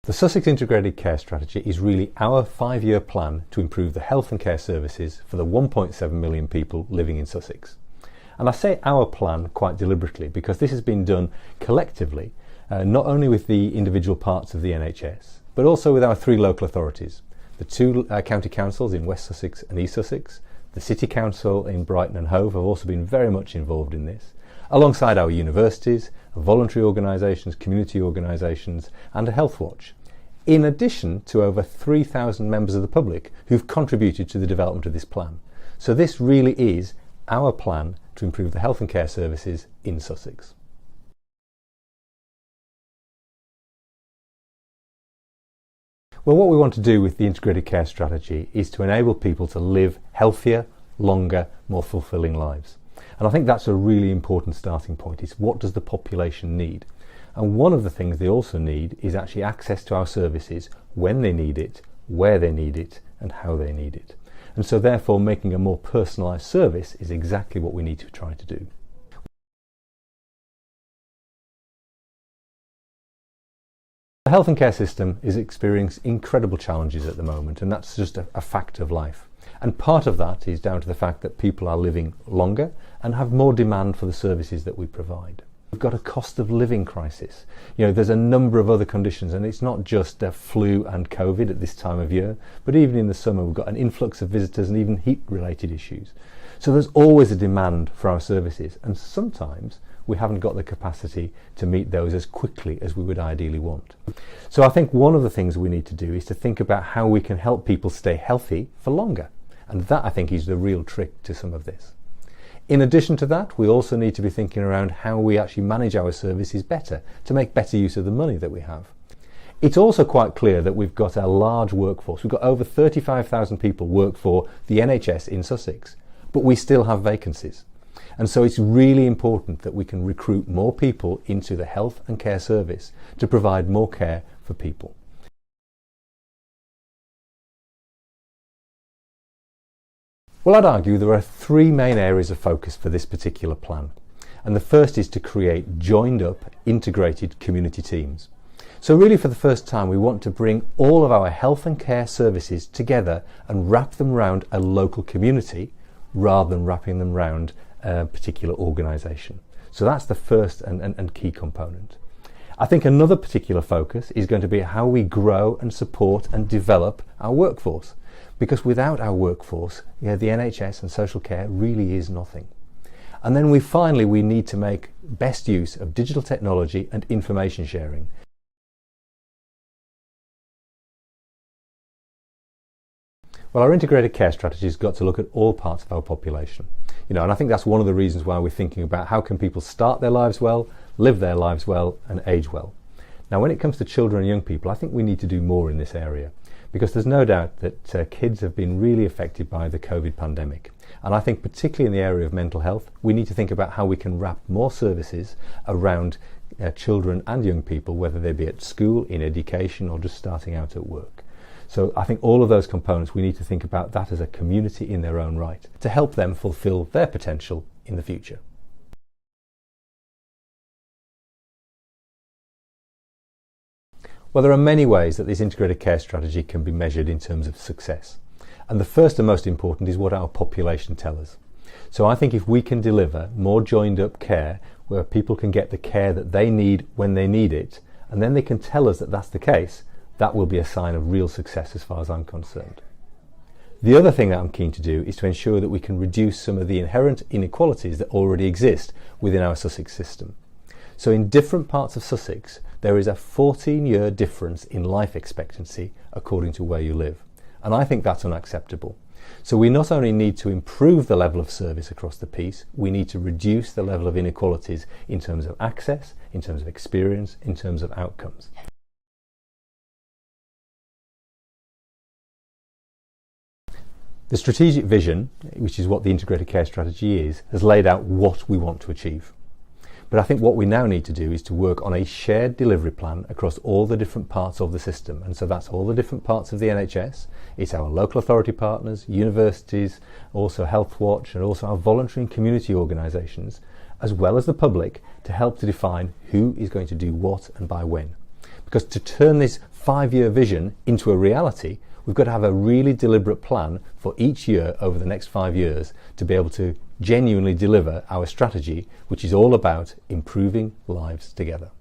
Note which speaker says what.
Speaker 1: The Sussex Integrated Care Strategy is really our 5-year plan to improve the health and care services for the 1.7 million people living in Sussex. And I say our plan quite deliberately because this has been done collectively, not only with the individual parts of the NHS, but also with our 3 local authorities, the 2 county councils in West Sussex and East Sussex. The City Council in Brighton and Hove have also been very much involved in this, alongside our universities, voluntary organisations, community organisations and a Health Watch, in addition to over 3,000 members of the public who've contributed to the development of this plan. So this really is our plan to improve the health and care services in Sussex. Well, what we want to do with the Integrated Care Strategy is to enable people to live healthier, longer, more fulfilling lives. And I think that's a really important starting point. It's what does the population need? And one of the things they also need is actually access to our services when they need it, where they need it, and how they need it. And so therefore making a more personalised service is exactly what we need to try to do. The health and care system is experiencing incredible challenges at the moment, and that's just a fact of life. And part of that is down to the fact that people are living longer and have more demand for the services that we provide. We've got a cost of living crisis. There's a number of other conditions, and it's not just flu and COVID at this time of year, but even in the summer we've got an influx of visitors and even heat-related issues. So there's always a demand for our services, and sometimes we haven't got the capacity to meet those as quickly as we would ideally want. So I think one of the things we need to do is to think about how we can help people stay healthy for longer, and that I think is the real trick to some of this. In addition to that, we also need to be thinking around how we actually manage our services better to make better use of the money that we have. It's also quite clear that we've got a large workforce. We've got over 35,000 people work for the NHS in Sussex, but we still have vacancies. And so it's really important that we can recruit more people into the health and care service to provide more care for people. Well, I'd argue there are 3 main areas of focus for this particular plan. And the first is to create joined up, integrated community teams. So really for the first time we want to bring all of our health and care services together and wrap them around a local community rather than wrapping them around a particular organisation. So that's the first and key component. I think another particular focus is going to be how we grow and support and develop our workforce. Because without our workforce, the NHS and social care really is nothing. And then we need to make best use of digital technology and information sharing. Well, our integrated care strategy has got to look at all parts of our population. And I think that's one of the reasons why we're thinking about how can people start their lives well, live their lives well, and age well. Now, when it comes to children and young people, I think we need to do more in this area, because there's no doubt that kids have been really affected by the COVID pandemic. And I think particularly in the area of mental health, we need to think about how we can wrap more services around children and young people, whether they be at school, in education, or just starting out at work. So I think all of those components, we need to think about that as a community in their own right to help them fulfil their potential in the future. Well, there are many ways that this integrated care strategy can be measured in terms of success. And the first and most important is what our population tell us. So I think if we can deliver more joined up care where people can get the care that they need when they need it, and then they can tell us that that's the case, that will be a sign of real success as far as I'm concerned. The other thing that I'm keen to do is to ensure that we can reduce some of the inherent inequalities that already exist within our Sussex system. So in different parts of Sussex, there is a 14-year difference in life expectancy according to where you live. And I think that's unacceptable. So we not only need to improve the level of service across the piece, we need to reduce the level of inequalities in terms of access, in terms of experience, in terms of outcomes. The strategic vision, which is what the integrated care strategy is, has laid out what we want to achieve. But I think what we now need to do is to work on a shared delivery plan across all the different parts of the system. And so that's all the different parts of the NHS, it's our local authority partners, universities, also Health Watch, and also our voluntary and community organisations, as well as the public, to help to define who is going to do what and by when. Because to turn this 5-year vision into a reality, we've got to have a really deliberate plan for each year over the next 5 years to be able to genuinely deliver our strategy, which is all about improving lives together.